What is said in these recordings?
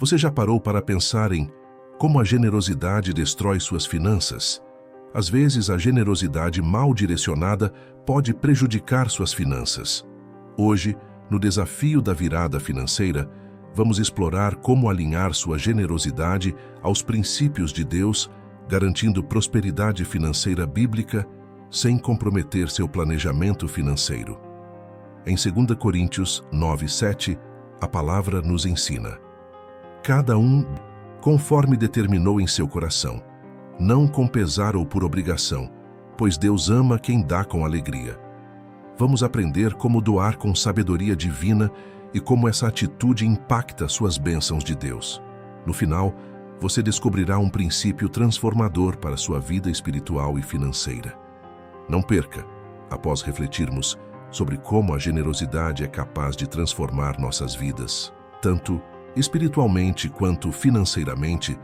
Você já parou para pensar em como a generosidade destrói suas finanças? Às vezes, a generosidade mal direcionada pode prejudicar suas finanças. Hoje, no desafio da virada financeira, vamos explorar como alinhar sua generosidade aos princípios de Deus, garantindo prosperidade financeira bíblica sem comprometer seu planejamento financeiro. Em 2 Coríntios 9:7, a palavra nos ensina: cada um conforme determinou em seu coração, não com pesar ou por obrigação, pois Deus ama quem dá com alegria. Vamos aprender como doar com sabedoria divina e como essa atitude impacta suas bênçãos de Deus. No final, você descobrirá um princípio transformador para sua vida espiritual e financeira. Não perca, após refletirmos sobre como a generosidade é capaz de transformar nossas vidas, tanto espiritualmente quanto financeiramente,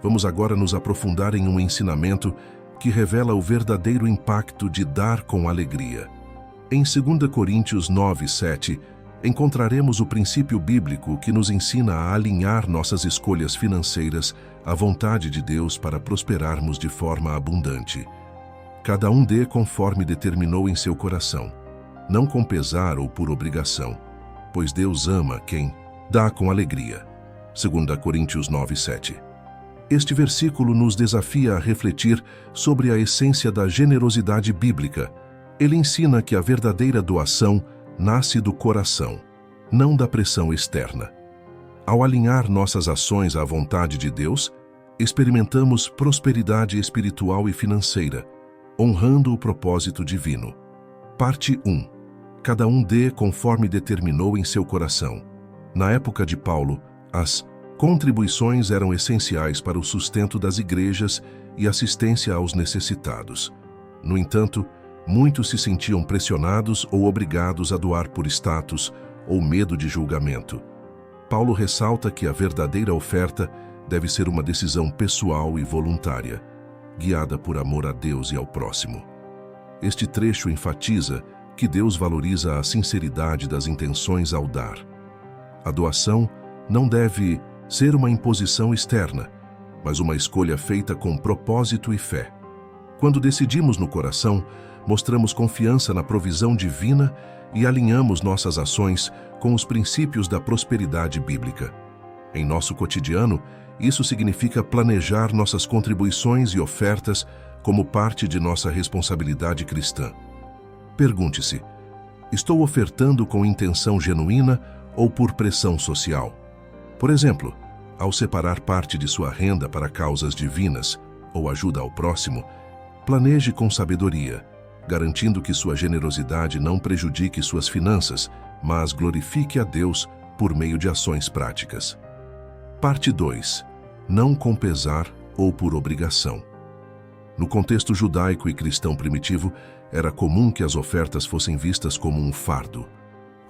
vamos agora nos aprofundar em um ensinamento que revela o verdadeiro impacto de dar com alegria. Em 2 Coríntios 9:7, encontraremos o princípio bíblico que nos ensina a alinhar nossas escolhas financeiras à vontade de Deus para prosperarmos de forma abundante. Cada um dê conforme determinou em seu coração, não com pesar ou por obrigação, pois Deus ama quem dá com alegria. 2 Coríntios 9:7. Este versículo nos desafia a refletir sobre a essência da generosidade bíblica. Ele ensina que a verdadeira doação nasce do coração, não da pressão externa. Ao alinhar nossas ações à vontade de Deus, experimentamos prosperidade espiritual e financeira, honrando o propósito divino. Parte 1. Cada um dê conforme determinou em seu coração. Na época de Paulo, as contribuições eram essenciais para o sustento das igrejas e assistência aos necessitados. No entanto, muitos se sentiam pressionados ou obrigados a doar por status ou medo de julgamento. Paulo ressalta que a verdadeira oferta deve ser uma decisão pessoal e voluntária, guiada por amor a Deus e ao próximo. Este trecho enfatiza que Deus valoriza a sinceridade das intenções ao dar. A doação não deve ser uma imposição externa, mas uma escolha feita com propósito e fé. Quando decidimos no coração, mostramos confiança na provisão divina e alinhamos nossas ações com os princípios da prosperidade bíblica. Em nosso cotidiano, isso significa planejar nossas contribuições e ofertas como parte de nossa responsabilidade cristã. Pergunte-se: estou ofertando com intenção genuína ou por pressão social? Por exemplo, ao separar parte de sua renda para causas divinas ou ajuda ao próximo, planeje com sabedoria, garantindo que sua generosidade não prejudique suas finanças, mas glorifique a Deus por meio de ações práticas. Parte 2. Não com pesar ou por obrigação. No contexto judaico e cristão primitivo, era comum que as ofertas fossem vistas como um fardo.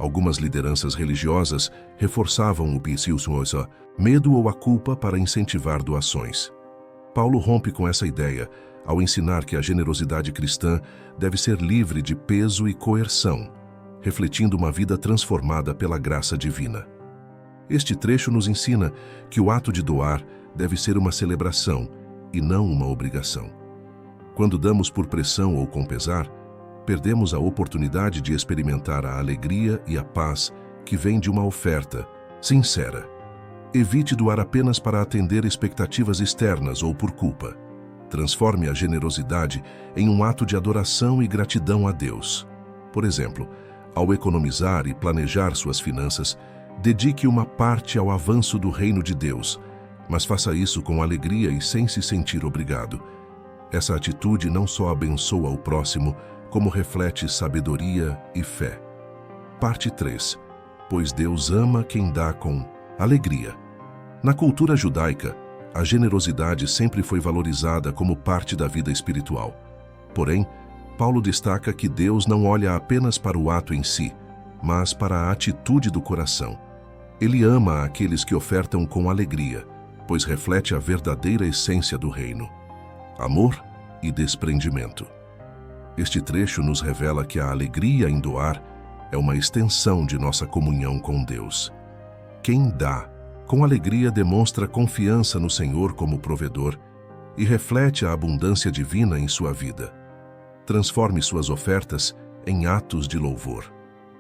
Algumas lideranças religiosas reforçavam o medo ou a culpa para incentivar doações. Paulo rompe com essa ideia ao ensinar que a generosidade cristã deve ser livre de peso e coerção, refletindo uma vida transformada pela graça divina. Este trecho nos ensina que o ato de doar deve ser uma celebração e não uma obrigação. Quando damos por pressão ou com pesar, perdemos a oportunidade de experimentar a alegria e a paz que vem de uma oferta sincera. Evite doar apenas para atender expectativas externas ou por culpa. Transforme a generosidade em um ato de adoração e gratidão a Deus. Por exemplo, ao economizar e planejar suas finanças, dedique uma parte ao avanço do reino de Deus, mas faça isso com alegria e sem se sentir obrigado. Essa atitude não só abençoa o próximo, como reflete sabedoria e fé. Parte 3. Pois Deus ama quem dá com alegria. Na cultura judaica, a generosidade sempre foi valorizada como parte da vida espiritual. Porém, Paulo destaca que Deus não olha apenas para o ato em si, mas para a atitude do coração. Ele ama aqueles que ofertam com alegria, pois reflete a verdadeira essência do reino: amor e desprendimento. Este trecho nos revela que a alegria em doar é uma extensão de nossa comunhão com Deus. Quem dá Com alegria demonstra confiança no Senhor como provedor e reflete a abundância divina em sua vida. Transforme suas ofertas em atos de louvor.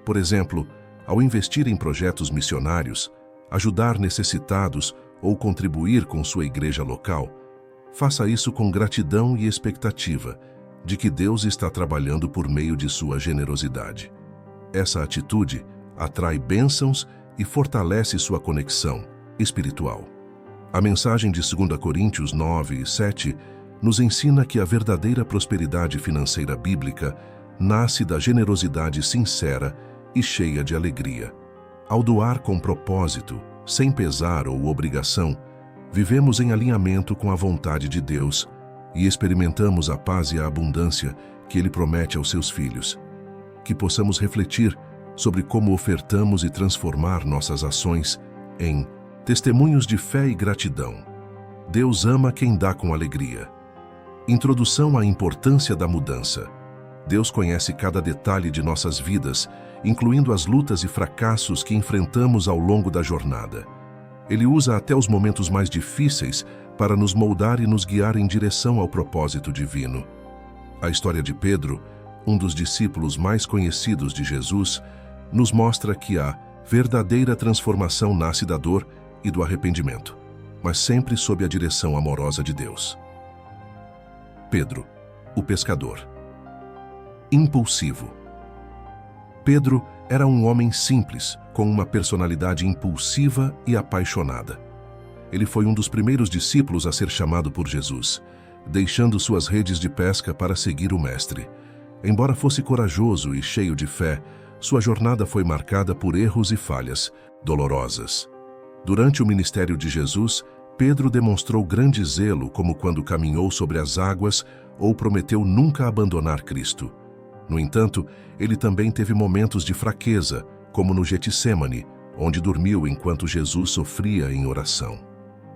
Por exemplo, ao investir em projetos missionários, ajudar necessitados ou contribuir com sua igreja local, faça isso com gratidão e expectativa de que Deus está trabalhando por meio de sua generosidade. Essa atitude atrai bênçãos e fortalece sua conexão espiritual. A mensagem de 2 Coríntios 9:7 nos ensina que a verdadeira prosperidade financeira bíblica nasce da generosidade sincera e cheia de alegria. Ao doar com propósito, sem pesar ou obrigação, vivemos em alinhamento com a vontade de Deus e experimentamos a paz e a abundância que Ele promete aos seus filhos. Que possamos refletir sobre como ofertamos e transformar nossas ações em testemunhos de fé e gratidão. Deus ama quem dá com alegria. Introdução à importância da mudança. Deus conhece cada detalhe de nossas vidas, incluindo as lutas e fracassos que enfrentamos ao longo da jornada. Ele usa até os momentos mais difíceis para nos moldar e nos guiar em direção ao propósito divino. A história de Pedro, um dos discípulos mais conhecidos de Jesus, nos mostra que a verdadeira transformação nasce da dor e do arrependimento, mas sempre sob a direção amorosa de Deus. Pedro, o pescador. Impulsivo. Pedro era um homem simples, com uma personalidade impulsiva e apaixonada. Ele foi um dos primeiros discípulos a ser chamado por Jesus, deixando suas redes de pesca para seguir o Mestre. Embora fosse corajoso e cheio de fé, sua jornada foi marcada por erros e falhas dolorosas. Durante o ministério de Jesus, Pedro demonstrou grande zelo, como quando caminhou sobre as águas ou prometeu nunca abandonar Cristo. No entanto, ele também teve momentos de fraqueza, como no Getsêmani, onde dormiu enquanto Jesus sofria em oração.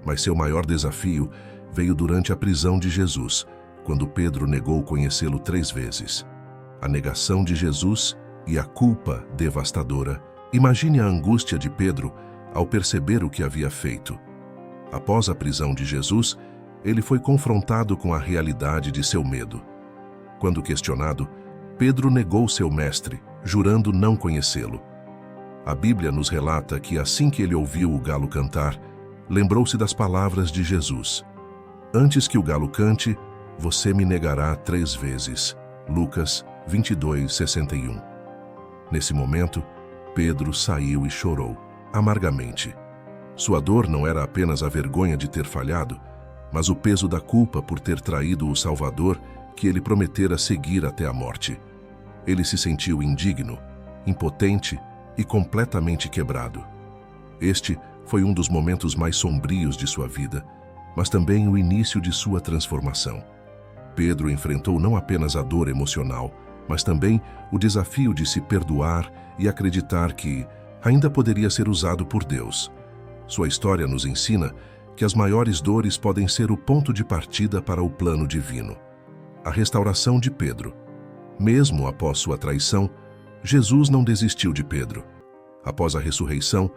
Mas seu maior desafio veio durante a prisão de Jesus, quando Pedro negou conhecê-lo 3 vezes. A negação de Jesus e a culpa devastadora. Imagine a angústia de Pedro ao perceber o que havia feito. Após a prisão de Jesus, ele foi confrontado com a realidade de seu medo. Quando questionado, Pedro negou seu mestre, jurando não conhecê-lo. A Bíblia nos relata que assim que ele ouviu o galo cantar, lembrou-se das palavras de Jesus. Antes que o galo cante, você me negará 3 vezes. Lucas 22:61. Nesse momento, Pedro saiu e chorou, amargamente. Sua dor não era apenas a vergonha de ter falhado, mas o peso da culpa por ter traído o Salvador que ele prometera seguir até a morte. Ele se sentiu indigno, impotente e completamente quebrado. Este foi um dos momentos mais sombrios de sua vida, mas também o início de sua transformação. Pedro enfrentou não apenas a dor emocional, mas também o desafio de se perdoar e acreditar que ainda poderia ser usado por Deus. Sua história nos ensina que as maiores dores podem ser o ponto de partida para o plano divino. A restauração de Pedro. Mesmo após sua traição, Jesus não desistiu de Pedro. Após a ressurreição,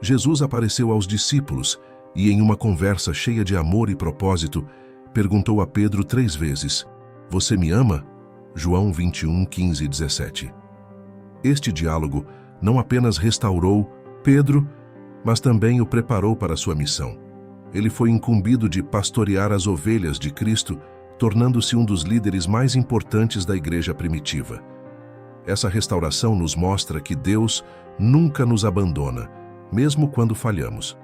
Jesus apareceu aos discípulos e, em uma conversa cheia de amor e propósito, perguntou a Pedro 3 vezes: "Você me ama?" João 21:15-17. Este diálogo não apenas restaurou Pedro, mas também o preparou para sua missão. Ele foi incumbido de pastorear as ovelhas de Cristo, tornando-se um dos líderes mais importantes da igreja primitiva. Essa restauração nos mostra que Deus nunca nos abandona, mesmo quando falhamos.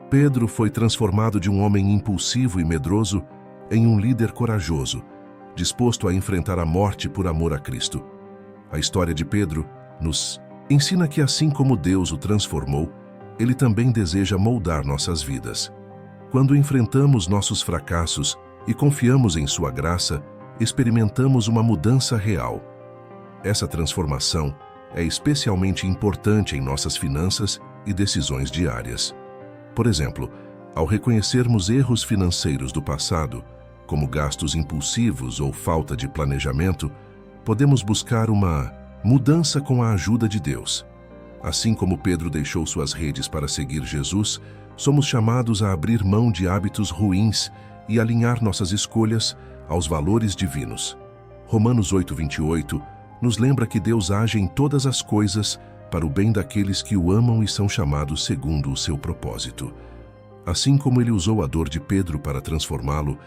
Pedro foi transformado de um homem impulsivo e medroso em um líder corajoso, disposto a enfrentar a morte por amor a Cristo. A história de Pedro nos ensina que, assim como Deus o transformou, Ele também deseja moldar nossas vidas. Quando enfrentamos nossos fracassos e confiamos em sua graça, experimentamos uma mudança real. Essa transformação é especialmente importante em nossas finanças e decisões diárias. Por exemplo, ao reconhecermos erros financeiros do passado, como gastos impulsivos ou falta de planejamento, podemos buscar uma mudança com a ajuda de Deus. Assim como Pedro deixou suas redes para seguir Jesus, somos chamados a abrir mão de hábitos ruins e alinhar nossas escolhas aos valores divinos. Romanos 8:28 nos lembra que Deus age em todas as coisas para o bem daqueles que o amam e são chamados segundo o seu propósito. Assim como ele usou a dor de Pedro para transformá-lo,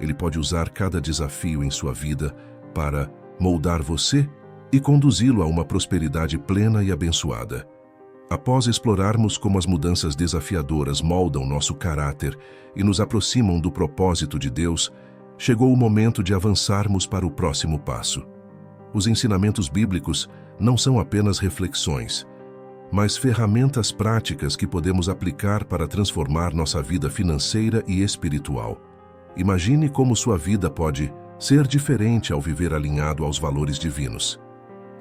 ele pode usar cada desafio em sua vida para moldar você e conduzi-lo a uma prosperidade plena e abençoada. Após explorarmos como as mudanças desafiadoras moldam nosso caráter e nos aproximam do propósito de Deus, chegou o momento de avançarmos para o próximo passo. Os ensinamentos bíblicos não são apenas reflexões, mas ferramentas práticas que podemos aplicar para transformar nossa vida financeira e espiritual. Imagine como sua vida pode ser diferente ao viver alinhado aos valores divinos.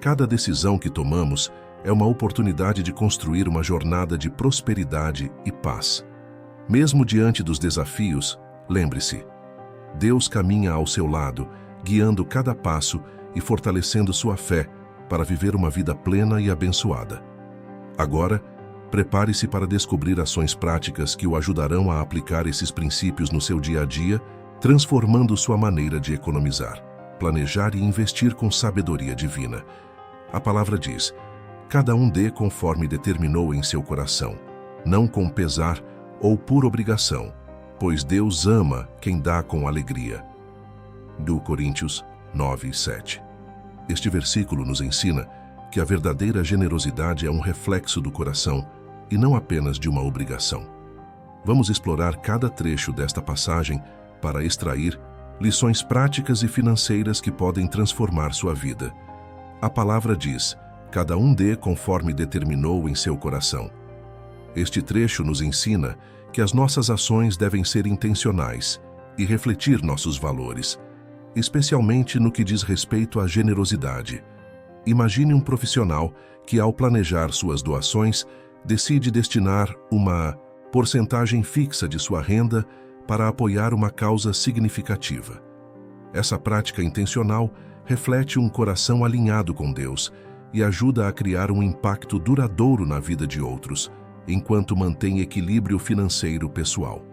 Cada decisão que tomamos é uma oportunidade de construir uma jornada de prosperidade e paz. Mesmo diante dos desafios, lembre-se, Deus caminha ao seu lado, guiando cada passo e fortalecendo sua fé para viver uma vida plena e abençoada. Agora, prepare-se para descobrir ações práticas que o ajudarão a aplicar esses princípios no seu dia a dia, transformando sua maneira de economizar, planejar e investir com sabedoria divina. A palavra diz: cada um dê conforme determinou em seu coração, não com pesar ou por obrigação, pois Deus ama quem dá com alegria. 2 Coríntios 9:7. Este versículo nos ensina que a verdadeira generosidade é um reflexo do coração e não apenas de uma obrigação. Vamos explorar cada trecho desta passagem para extrair lições práticas e financeiras que podem transformar sua vida. A palavra diz: cada um dê conforme determinou em seu coração. Este trecho nos ensina que as nossas ações devem ser intencionais e refletir nossos valores, especialmente no que diz respeito à generosidade. Imagine um profissional que, ao planejar suas doações, decide destinar uma porcentagem fixa de sua renda para apoiar uma causa significativa. Essa prática intencional reflete um coração alinhado com Deus e ajuda a criar um impacto duradouro na vida de outros, enquanto mantém equilíbrio financeiro pessoal.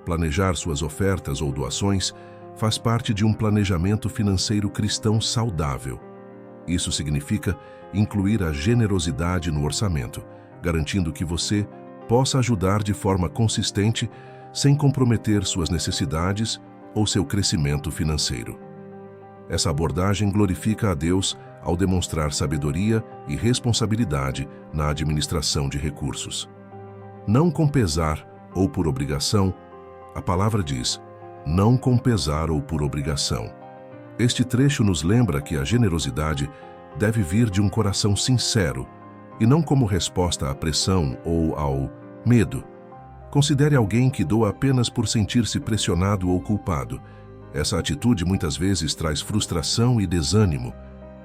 Planejar suas ofertas ou doações faz parte de um planejamento financeiro cristão saudável. Isso significa incluir a generosidade no orçamento, garantindo que você possa ajudar de forma consistente sem comprometer suas necessidades ou seu crescimento financeiro. Essa abordagem glorifica a Deus ao demonstrar sabedoria e responsabilidade na administração de recursos. Não com pesar ou por obrigação, a palavra diz: não com pesar ou por obrigação. Este trecho nos lembra que a generosidade deve vir de um coração sincero e não como resposta à pressão ou ao medo. Considere alguém que doa apenas por sentir-se pressionado ou culpado. Essa atitude muitas vezes traz frustração e desânimo.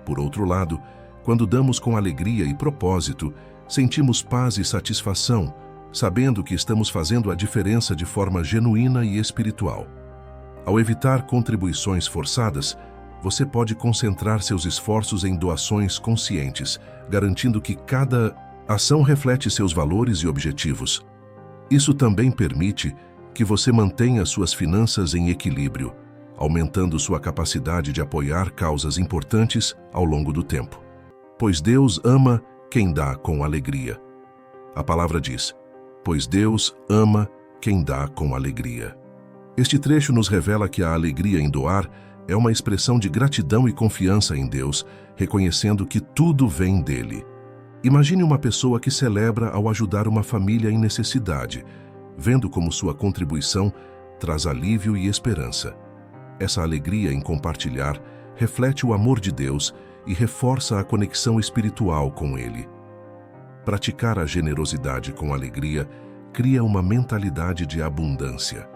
Por outro lado, quando damos com alegria e propósito, sentimos paz e satisfação, sabendo que estamos fazendo a diferença de forma genuína e espiritual. Ao evitar contribuições forçadas, você pode concentrar seus esforços em doações conscientes, garantindo que cada ação reflete seus valores e objetivos. Isso também permite que você mantenha suas finanças em equilíbrio, aumentando sua capacidade de apoiar causas importantes ao longo do tempo. Pois Deus ama quem dá com alegria. A palavra diz: pois Deus ama quem dá com alegria. Este trecho nos revela que a alegria em doar é uma expressão de gratidão e confiança em Deus, reconhecendo que tudo vem dele. Imagine uma pessoa que celebra ao ajudar uma família em necessidade, vendo como sua contribuição traz alívio e esperança. Essa alegria em compartilhar reflete o amor de Deus e reforça a conexão espiritual com Ele. Praticar a generosidade com alegria cria uma mentalidade de abundância.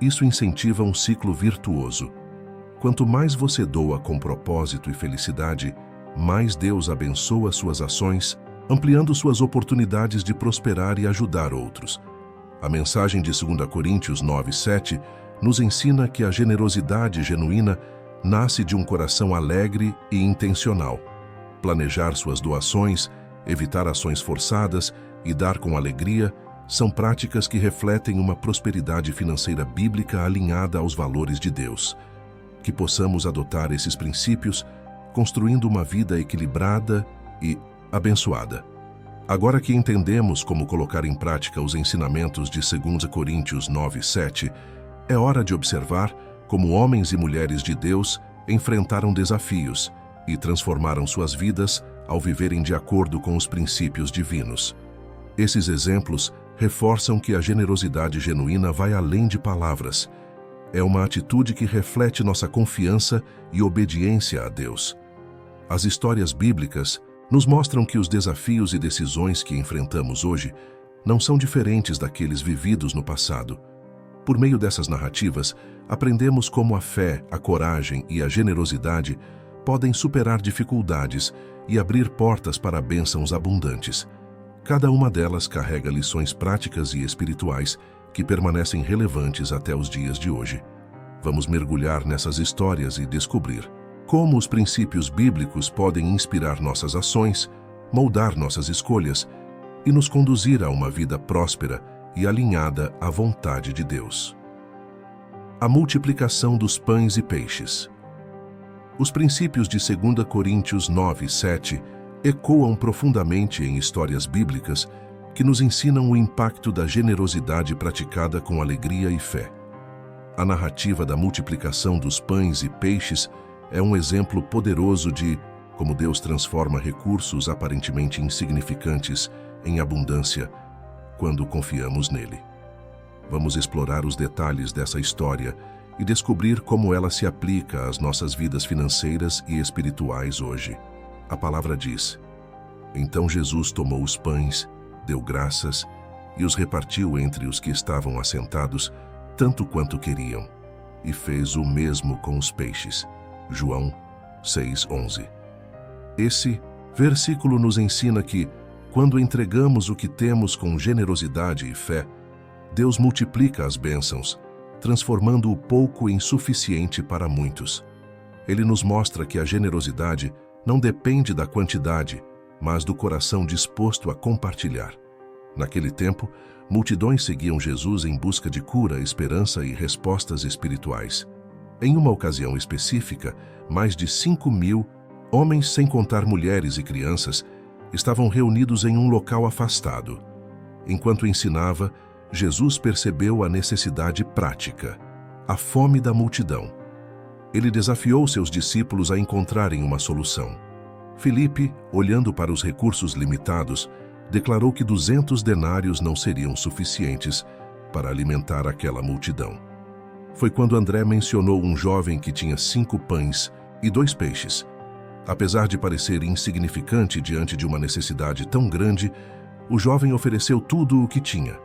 Isso incentiva um ciclo virtuoso. Quanto mais você doa com propósito e felicidade, mais Deus abençoa suas ações, ampliando suas oportunidades de prosperar e ajudar outros. A mensagem de 2 Coríntios 9:7 nos ensina que a generosidade genuína nasce de um coração alegre e intencional. Planejar suas doações evitar ações forçadas e dar com alegria são práticas que refletem uma prosperidade financeira bíblica alinhada aos valores de Deus. Que possamos adotar esses princípios, construindo uma vida equilibrada e abençoada. Agora que entendemos como colocar em prática os ensinamentos de 2 Coríntios 9:7, é hora de observar como homens e mulheres de Deus enfrentaram desafios e transformaram suas vidas ao viverem de acordo com os princípios divinos. Esses exemplos reforçam que a generosidade genuína vai além de palavras. É uma atitude que reflete nossa confiança e obediência a Deus. As histórias bíblicas nos mostram que os desafios e decisões que enfrentamos hoje não são diferentes daqueles vividos no passado. Por meio dessas narrativas, aprendemos como a fé, a coragem e a generosidade podem superar dificuldades e abrir portas para bênçãos abundantes. Cada uma delas carrega lições práticas e espirituais que permanecem relevantes até os dias de hoje. Vamos mergulhar nessas histórias e descobrir como os princípios bíblicos podem inspirar nossas ações, moldar nossas escolhas e nos conduzir a uma vida próspera e alinhada à vontade de Deus. A multiplicação dos pães e peixes. Os princípios de 2 Coríntios 9:7 ecoam profundamente em histórias bíblicas que nos ensinam o impacto da generosidade praticada com alegria e fé. A narrativa da multiplicação dos pães e peixes é um exemplo poderoso de como Deus transforma recursos aparentemente insignificantes em abundância quando confiamos nele. Vamos explorar os detalhes dessa história e descobrir como ela se aplica às nossas vidas financeiras e espirituais hoje. A palavra diz: Então Jesus tomou os pães, deu graças e os repartiu entre os que estavam assentados, tanto quanto queriam, e fez o mesmo com os peixes. João 6:11. Esse versículo nos ensina que, quando entregamos o que temos com generosidade e fé, Deus multiplica as bênçãos, transformando o pouco em suficiente para muitos. Ele nos mostra que a generosidade não depende da quantidade, mas do coração disposto a compartilhar. Naquele tempo, multidões seguiam Jesus em busca de cura, esperança e respostas espirituais. Em uma ocasião específica, mais de 5.000 homens, sem contar mulheres e crianças, estavam reunidos em um local afastado. Enquanto ensinava, Jesus percebeu a necessidade prática, a fome da multidão. Ele desafiou seus discípulos a encontrarem uma solução. Filipe, olhando para os recursos limitados, declarou que 200 denários não seriam suficientes para alimentar aquela multidão. Foi quando André mencionou um jovem que tinha 5 pães e 2 peixes. Apesar de parecer insignificante diante de uma necessidade tão grande, o jovem ofereceu tudo o que tinha.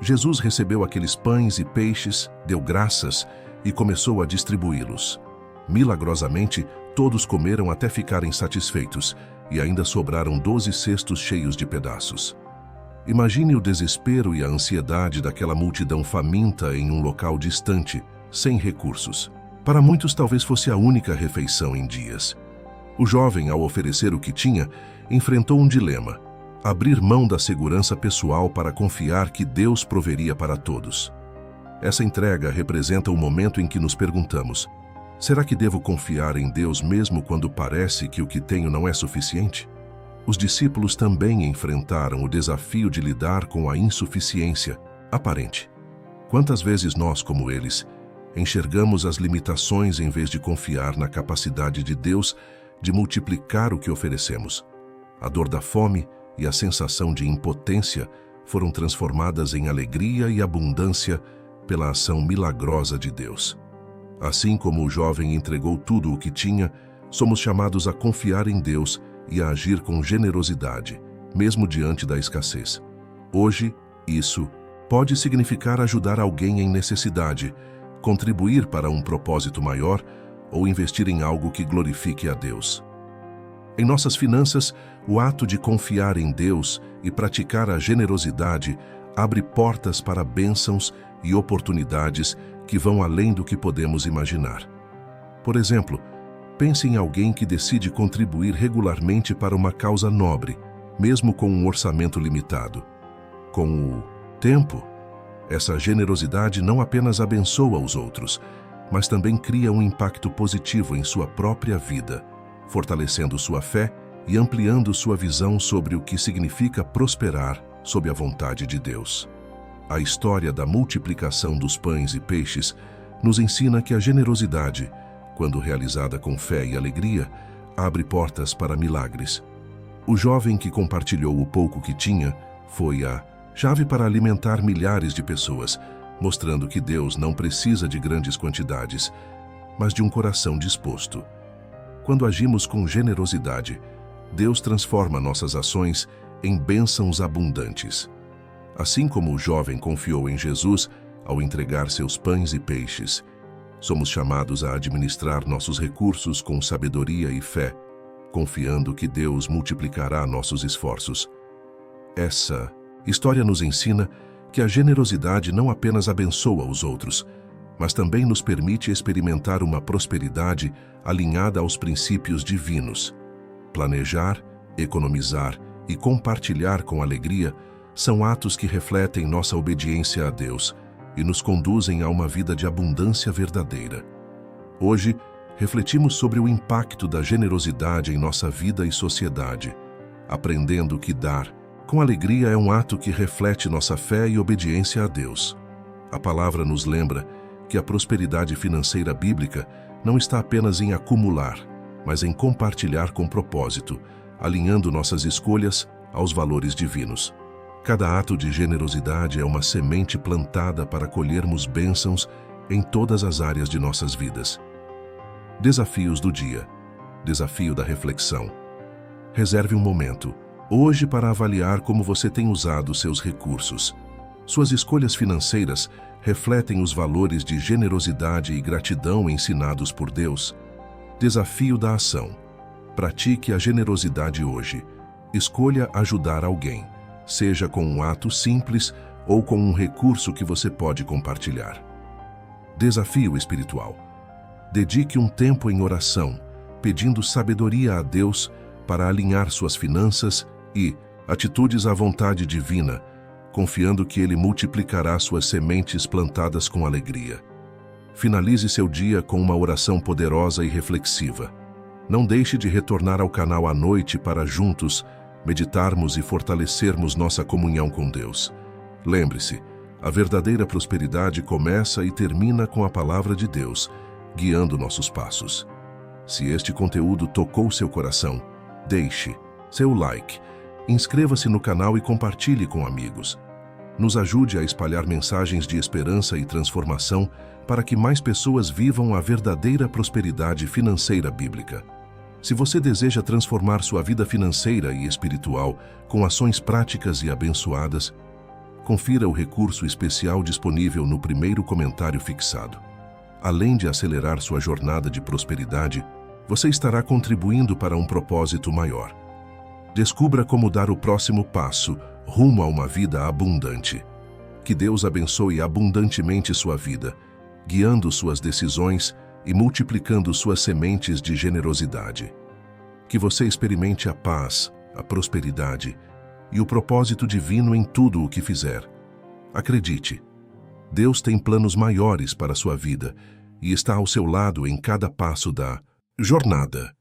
Jesus recebeu aqueles pães e peixes, deu graças e começou a distribuí-los. Milagrosamente, todos comeram até ficarem satisfeitos e ainda sobraram 12 cestos cheios de pedaços. Imagine o desespero e a ansiedade daquela multidão faminta em um local distante, sem recursos. Para muitos, talvez fosse a única refeição em dias. O jovem, ao oferecer o que tinha, enfrentou um dilema: abrir mão da segurança pessoal para confiar que Deus proveria para todos. Essa entrega representa o momento em que nos perguntamos: será que devo confiar em Deus mesmo quando parece que o que tenho não é suficiente? Os discípulos também enfrentaram o desafio de lidar com a insuficiência aparente. Quantas vezes nós, como eles, enxergamos as limitações em vez de confiar na capacidade de Deus de multiplicar o que oferecemos? A dor da fome e a sensação de impotência foram transformadas em alegria e abundância pela ação milagrosa de Deus. Assim como o jovem entregou tudo o que tinha, somos chamados a confiar em Deus e a agir com generosidade, mesmo diante da escassez. Hoje, isso pode significar ajudar alguém em necessidade, contribuir para um propósito maior ou investir em algo que glorifique a Deus. Em nossas finanças, o ato de confiar em Deus e praticar a generosidade abre portas para bênçãos e oportunidades que vão além do que podemos imaginar. Por exemplo, pense em alguém que decide contribuir regularmente para uma causa nobre, mesmo com um orçamento limitado. Com o tempo, essa generosidade não apenas abençoa os outros, mas também cria um impacto positivo em sua própria vida, fortalecendo sua fé e ampliando sua visão sobre o que significa prosperar sob a vontade de Deus. A história da multiplicação dos pães e peixes nos ensina que a generosidade, quando realizada com fé e alegria, abre portas para milagres. O jovem que compartilhou o pouco que tinha foi a chave para alimentar milhares de pessoas, mostrando que Deus não precisa de grandes quantidades, mas de um coração disposto. Quando agimos com generosidade, Deus transforma nossas ações em bênçãos abundantes. Assim como o jovem confiou em Jesus ao entregar seus pães e peixes, somos chamados a administrar nossos recursos com sabedoria e fé, confiando que Deus multiplicará nossos esforços. Essa história nos ensina que a generosidade não apenas abençoa os outros, mas também nos permite experimentar uma prosperidade alinhada aos princípios divinos. Planejar, economizar e compartilhar com alegria são atos que refletem nossa obediência a Deus e nos conduzem a uma vida de abundância verdadeira. Hoje, refletimos sobre o impacto da generosidade em nossa vida e sociedade, aprendendo que dar com alegria é um ato que reflete nossa fé e obediência a Deus. A palavra nos lembra que a prosperidade financeira bíblica não está apenas em acumular, mas em compartilhar com propósito, alinhando nossas escolhas aos valores divinos. Cada ato de generosidade é uma semente plantada para colhermos bênçãos em todas as áreas de nossas vidas. Desafios do dia. Desafio da reflexão. Reserve um momento, hoje, para avaliar como você tem usado seus recursos. Suas escolhas financeiras refletem os valores de generosidade e gratidão ensinados por Deus. Desafio da ação. Pratique a generosidade hoje. Escolha ajudar alguém, seja com um ato simples ou com um recurso que você pode compartilhar. Desafio espiritual. Dedique um tempo em oração, pedindo sabedoria a Deus para alinhar suas finanças e atitudes à vontade divina, confiando que Ele multiplicará suas sementes plantadas com alegria. Finalize seu dia com uma oração poderosa e reflexiva. Não deixe de retornar ao canal à noite para juntos meditarmos e fortalecermos nossa comunhão com Deus. Lembre-se, a verdadeira prosperidade começa e termina com a palavra de Deus, guiando nossos passos. Se este conteúdo tocou seu coração, deixe seu like, inscreva-se no canal e compartilhe com amigos. Nos ajude a espalhar mensagens de esperança e transformação para que mais pessoas vivam a verdadeira prosperidade financeira bíblica. Se você deseja transformar sua vida financeira e espiritual com ações práticas e abençoadas, confira o recurso especial disponível no primeiro comentário fixado. Além de acelerar sua jornada de prosperidade, você estará contribuindo para um propósito maior. Descubra como dar o próximo passo rumo a uma vida abundante. Que Deus abençoe abundantemente sua vida, guiando suas decisões e multiplicando suas sementes de generosidade. Que você experimente a paz, a prosperidade e o propósito divino em tudo o que fizer. Acredite, Deus tem planos maiores para sua vida e está ao seu lado em cada passo da jornada.